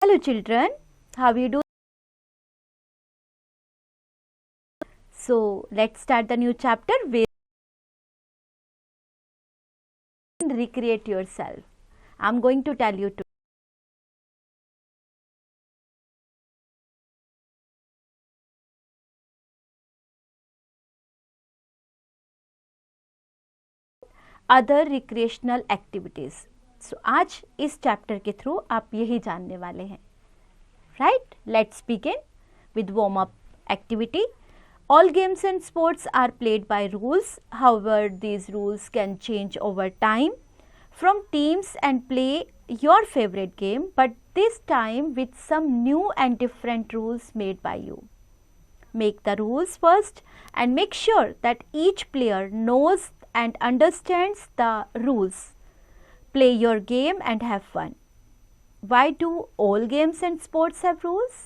Hello children, how you do? So let's start the new chapter where you recreate yourself. I'm going to tell you to. Other recreational activities. So आज इस chapter के through आप यही जानने वाले हैं. Right? Let's begin with warm-up activity. All games and sports are played by rules. However, these rules can change over time. From teams and play your favorite game, but this time with some new and different rules made by you. Make the rules first and make sure that each player knows and understands the rules. Play your game and have fun. Why do all games and sports have rules?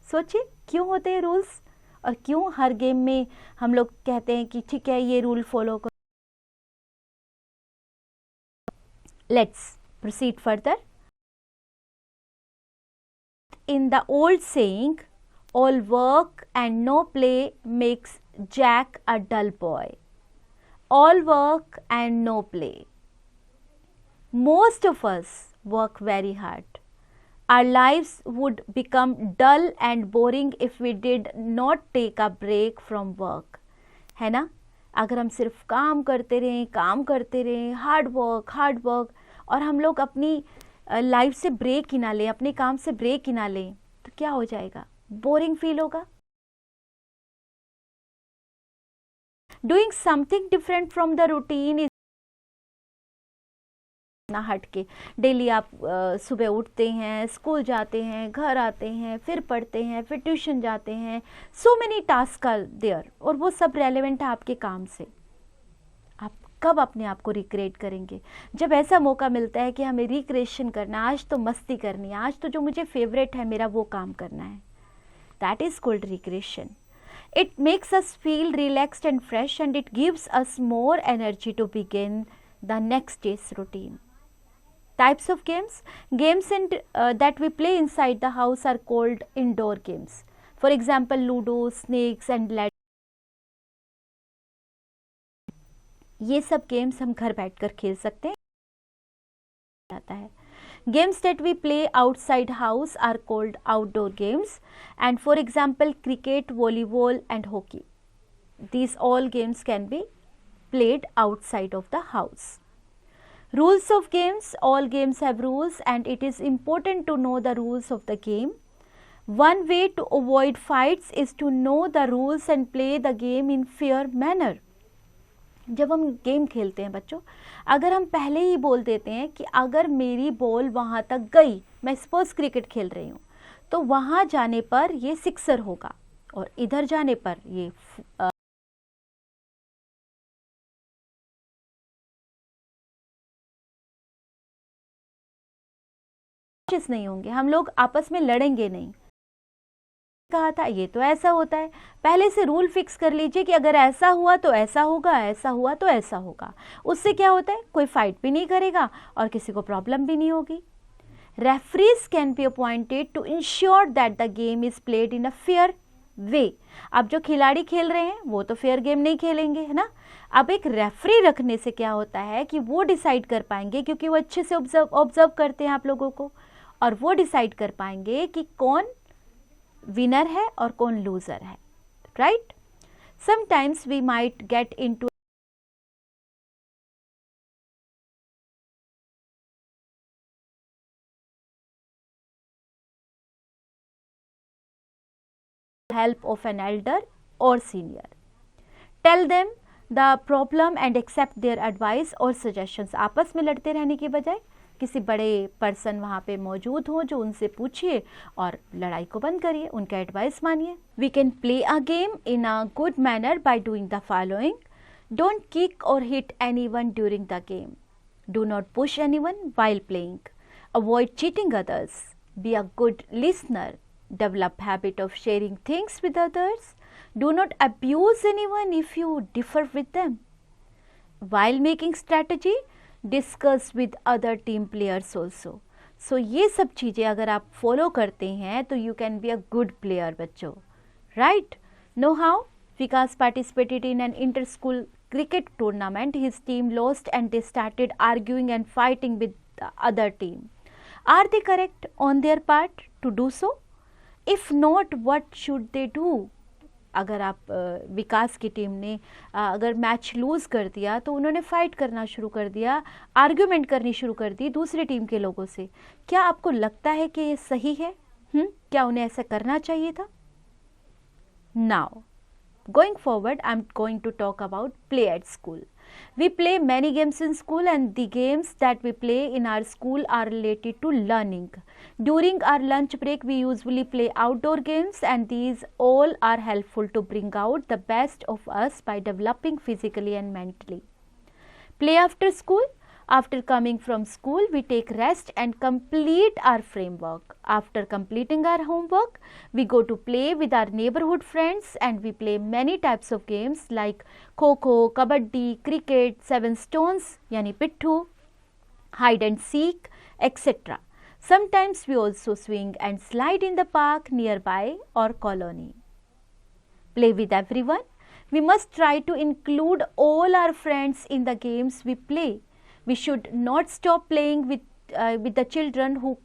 सोचिए क्यों होते हैं rules और क्यों हर game में हम लोग कहते हैं कि ठीक है ये रूल फॉलो करो. Let's proceed further. In the old saying, all work and no play makes Jack a dull boy. All work and no play. Most of us work very hard. Our lives would become dull and boring if we did not take a break from work. है ना? अगर हम सिर्फ काम करते रहें, hard work और हम लोग अपनी लाइफ से ब्रेक ही ना लें, अपने काम से ब्रेक ही ना लें, तो क्या हो जाएगा? बोरिंग फील होगा. Doing something different from the routine is ना हट के. डेली आप सुबह उठते हैं, स्कूल जाते हैं, घर आते हैं, फिर पढ़ते हैं, फिर ट्यूशन जाते हैं. So many task are there और वो सब रेलेवेंट है आपके काम से. आप कब अपने आप को रिक्रिएट करेंगे? जब ऐसा मौका मिलता है कि हमें रिक्रिएशन करना, आज तो मस्ती करनी है, आज तो जो मुझे फेवरेट है मेरा वो काम करना है. That is called recreation. It makes us feel relaxed and fresh and it gives us more energy to begin the next day's routine. Types of games. Games that we play inside the house are called indoor games. For example, Ludo, Snakes and Ladders. ये सब games हम घर बैठकर खेल सकते हैं. आता है. Games that we play outside house are called outdoor games, and for example cricket, volleyball and hockey. These all games can be played outside of the house. Rules of games. All games have rules and it is important to know the rules of the game. One way to avoid fights is to know the rules and play the game in fair manner. जब हम game खेलते हैं बच्चों, अगर हम पहले ही बोल देते हैं कि अगर मेरी बॉल वहाँ तक गई, मैं सपोज क्रिकेट खेल रही हूँ, तो वहाँ जाने पर ये सिक्सर होगा और इधर जाने पर ये नहीं होंगे. हम लोग आपस में लड़ेंगे नहीं. कहा था ये तो ऐसा होता है. पहले से रूल फिक्स कर लीजिए कि अगर ऐसा हुआ तो ऐसा होगा, ऐसा हुआ तो ऐसा होगा. उससे क्या होता है? कोई फाइट भी नहीं करेगा और किसी को प्रॉब्लम भी नहीं होगी. Referees can be appointed to ensure that the game is played in a fair way. अब जो खिलाड़ी खेल रहे हैं वो तो फेयर गेम नहीं खेलेंगे, है ना. अब एक रेफरी रखने से क्या होता है कि वो डिसाइड कर पाएंगे, क्योंकि वो अच्छे से ऑब्जर्व करते हैं आप लोगों को, और वो डिसाइड कर पाएंगे कि कौन विनर है और कौन लूजर है. Right. Sometimes we might get into help of an elder or senior. Tell them the problem and accept their advice or suggestions. आपस में लड़ते रहने की बजाय किसी बड़े पर्सन वहाँ पे मौजूद हो जो उनसे पूछिए और लड़ाई को बंद करिए, उनका एडवाइस मानिए. We can play a game in a good manner by doing the following. Don't kick or hit anyone during the game. Do not push anyone while playing. Avoid cheating others. Be a good listener. Develop habit of sharing things with others. Do not abuse anyone if you differ with them. While making strategy, discuss with other team players also. So ये सब चीज़ें अगर आप follow करते हैं तो you can be a good player बच्चों, right? Know how Vikas participated in an inter school cricket tournament. His team lost and they started arguing and fighting with the other team. Are they correct on their part to do so? If not, what should they do? अगर आप विकास की team ने अगर match loose कर दिया तो उन्होंने fight करना शुरू कर दिया, आर्ग्यूमेंट करनी शुरू कर दी दूसरी टीम के लोगों से। क्या आपको लगता है कि ये सही है? क्या उन्हें ऐसा करना चाहिए था? Now going forward, I'm going to talk about play at school. We play many games in school and the games that we play in our school are related to learning. During our lunch break, we usually play outdoor games and these all are helpful to bring out the best of us by developing physically and mentally. Play after school. After coming from school, we take rest and complete our framework. After completing our homework, we go to play with our neighborhood friends and we play many types of games like Kho-Kho, Kabaddi, Cricket, Seven Stones, yani Pittu, Hide and Seek, etc. Sometimes we also swing and slide in the park nearby or colony. Play with everyone. We must try to include all our friends in the games we play. We should not stop playing with the children who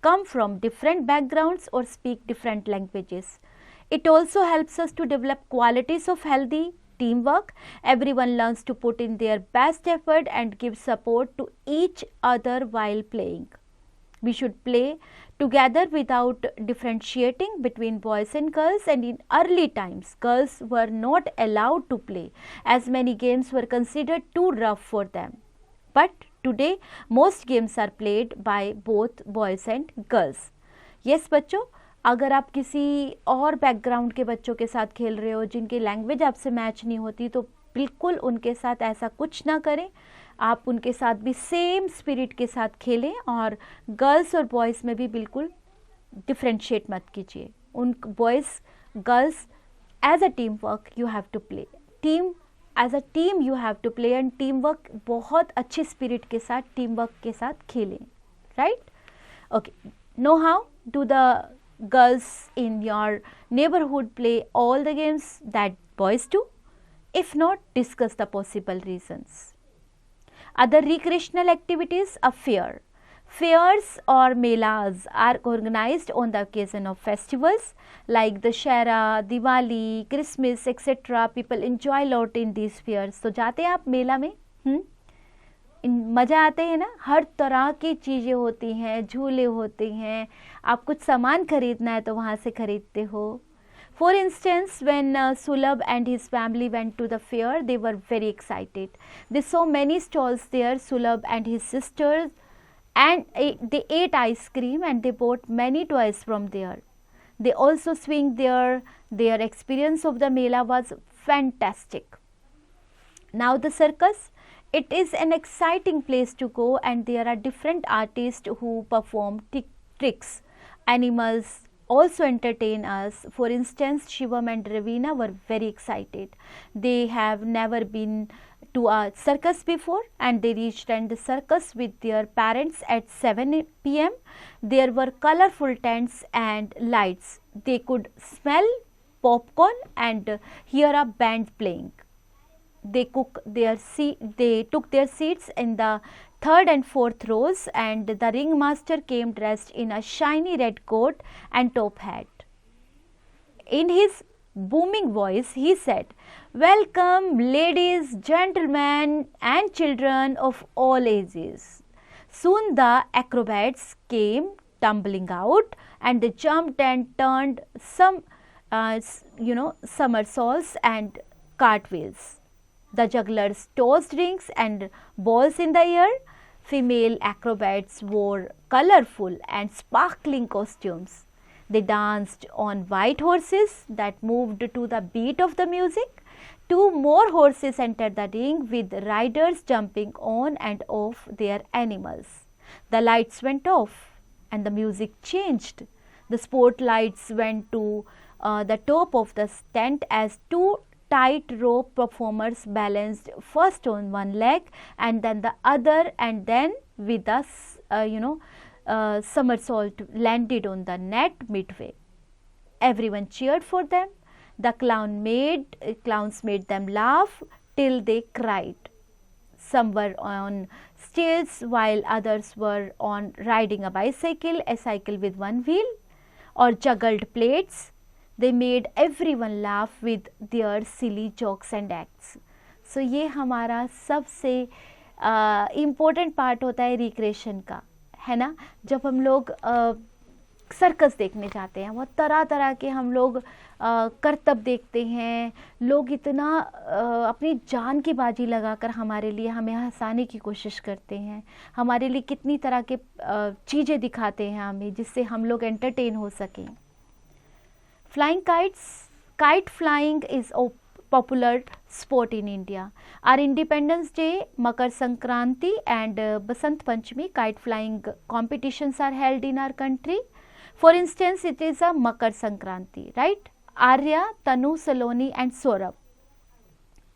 come from different backgrounds or speak different languages. It also helps us to develop qualities of healthy teamwork. Everyone learns to put in their best effort and give support to each other while playing. We should play together without differentiating between boys and girls, and in early times girls were not allowed to play as many games were considered too rough for them. But today most games are played by both boys and girls. Yes बच्चों, अगर आप किसी और background के बच्चों के साथ खेल रहे हो जिनकी लैंग्वेज आपसे मैच नहीं होती तो बिल्कुल उनके साथ ऐसा कुछ ना करें। आप उनके साथ भी सेम स्पिरिट के साथ खेलें और गर्ल्स और बॉयज़ में भी बिल्कुल डिफ्रेंशिएट मत कीजिए। उन boys girls as a team work you have to play, team as a team you have to play and team work बहुत अच्छी स्पिरिट के साथ टीम वर्क के साथ खेलें, right? Okay, know how do the girls in your neighborhood play all the games that boys do? If not, discuss the possible reasons. Other recreational activities are fair. Fairs or melas are organized on the occasion of festivals like Dashera, Diwali, Christmas, etc. People enjoy a lot in these fairs. तो जाते हैं आप मेला में? मज़ा आते हैं ना, हर तरह की चीज़ें होती हैं, झूले होते हैं, आप कुछ सामान खरीदना है तो वहाँ से खरीदते हो। For instance, when Sulabh and his family went to the fair, they were very excited. They saw many stalls there. Sulabh and his sisters and they ate ice cream and they bought many toys from there. They also swing there. Their experience of the Mela was fantastic. Now the circus. It is an exciting place to go and there are different artists who perform tricks. Animals also entertain us. For instance, Shivam and Ravina were very excited. They have never been to a circus before and they reached the circus with their parents at 7 p.m. There were colorful tents and lights. They could smell popcorn and hear a band playing. They took their seats in the third and fourth rows and the ringmaster came dressed in a shiny red coat and top hat. In his booming voice he said, "Welcome ladies, gentlemen and children of all ages." Soon the acrobats came tumbling out and they jumped and turned some somersaults and cartwheels. The jugglers tossed rings and balls in the air. Female acrobats wore colorful and sparkling costumes. They danced on white horses that moved to the beat of the music. 2 more horses entered the ring with riders jumping on and off their animals. The lights went off and the music changed. The spotlights went to the top of the tent as 2 tightrope performers balanced first on one leg and then the other and then with a somersault landed on the net midway. Everyone cheered for them. The clowns made them laugh till they cried. Some were on stilts while others were on riding a cycle with one wheel, or juggled plates. They made everyone laugh with their silly jokes and acts. So ये हमारा सबसे important part होता है recreation का, है ना. जब हम लोग सर्कस देखने जाते हैं, बहुत तरह तरह के हम लोग करतब देखते हैं. लोग इतना अपनी जान की बाजी लगाकर हमारे लिए हमें हंसाने की कोशिश करते हैं, हमारे लिए कितनी तरह के चीज़ें दिखाते हैं हमें, जिससे हम लोग एंटरटेन हो सकें. Flying kites, kite flying is popular sport in India. Our Independence Day, Makar Sankranti and Basant Panchami kite flying competitions are held in our country. For instance, it is a Makar Sankranti, right? Arya, Tanu, Saloni and Saurabh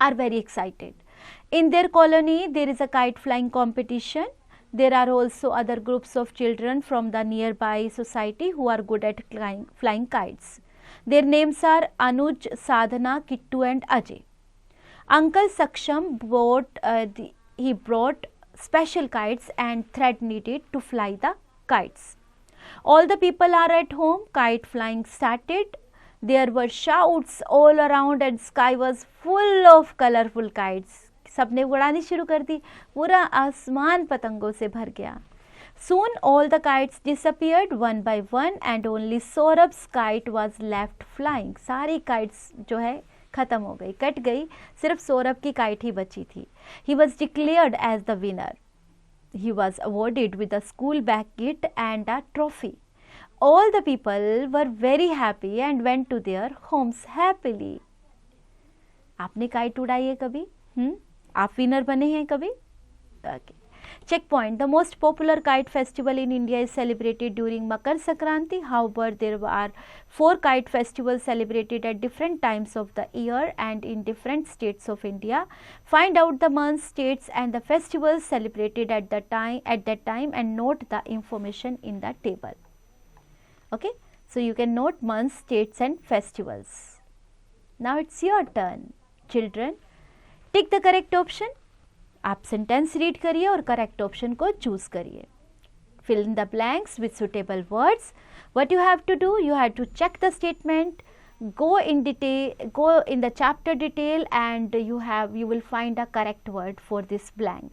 are very excited. In their colony, there is a kite flying competition. There are also other groups of children from the nearby society who are good at flying kites. Their names are Anuj, Sadhana, Kittu and Ajay. Uncle Saksham brought special kites and thread needed to fly the kites. All the people are at home. Kite flying started. There were shouts all around and sky was full of colorful kites. सबने उड़ानी शुरू कर दी, पूरा आसमान पतंगों से भर गया. Soon all the kites disappeared one by one and only Saurabh's kite was left flying. सारी kites जो है खत्म हो गई, कट गई, सिर्फ सौरभ की kite ही बची थी. He was declared as the winner. He was awarded with a school bag kit and a trophy. All the people were very happy and went to their homes happily. आपने kite उड़ाई है कभी? आप winner बने हैं कभी? Okay. Checkpoint. The most popular kite festival in India is celebrated during Makar Sankranti. However, there are 4 kite festivals celebrated at different times of the year and in different states of India. Find out the months, states and the festivals celebrated at that time and note the information in the table. Okay. So, you can note months, states and festivals. Now, it's your turn. Children, tick the correct option. आप sentence read करिए और correct option को choose करिए. Fill in the blanks with suitable words. What you have to do, you have to check the statement, go in the chapter detail and you will find a correct word for this blank.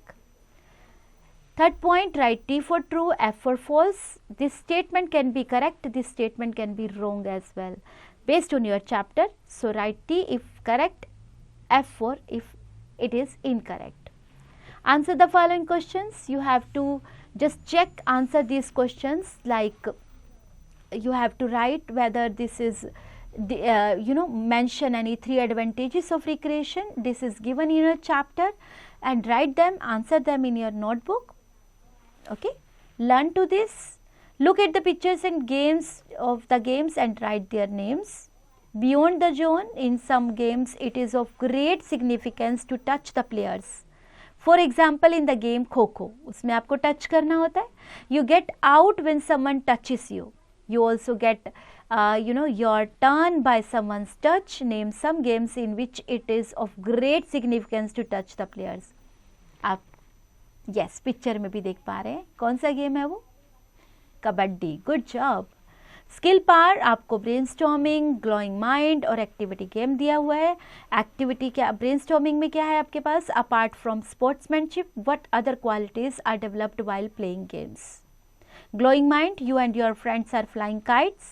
Third point, write T for true, F for false. This statement can be correct, this statement can be wrong as well based on your chapter. So write T if correct, F for if it is incorrect. Answer the following questions. You have to just check, answer these questions, like you have to write whether this is mention any 3 advantages of recreation. This is given in your chapter, and write them, answer them in your notebook. Okay, learn to this. Look at the pictures and games of the games and write their names. Beyond the zone, in some games it is of great significance to touch the players. For example, in the game Kho-Kho, उसमें आपको touch करना होता है. You get out when someone touches you. You also get your turn by someone's touch. Name some games in which it is of great significance to touch the players. आप yes picture में भी देख पा रहे हैं. कौन सा game है वो? कबड्डी. Good job. स्किल पार आपको ब्रेनस्टॉर्मिंग, ग्लोइंग माइंड और एक्टिविटी गेम दिया हुआ है. एक्टिविटी क्या, ब्रेनस्टॉर्मिंग में क्या है आपके पास? Apart from sportsmanship, what other qualities are developed while playing games. Glowing mind, you and your friends are flying kites.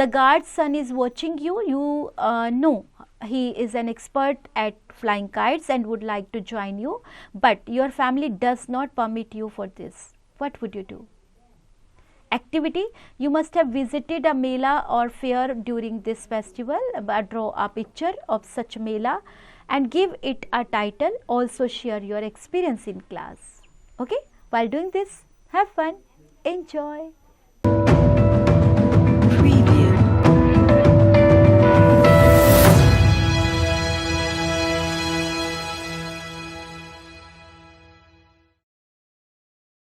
The guard's son is watching you. You know he is an expert at flying kites and would like to join you, but your family does not permit you for this. What would you do? Activity, you must have visited a mela or fair during this festival. Draw a picture of such mela and give it a title. Also share your experience in class. Okay, while doing this, have fun. Enjoy.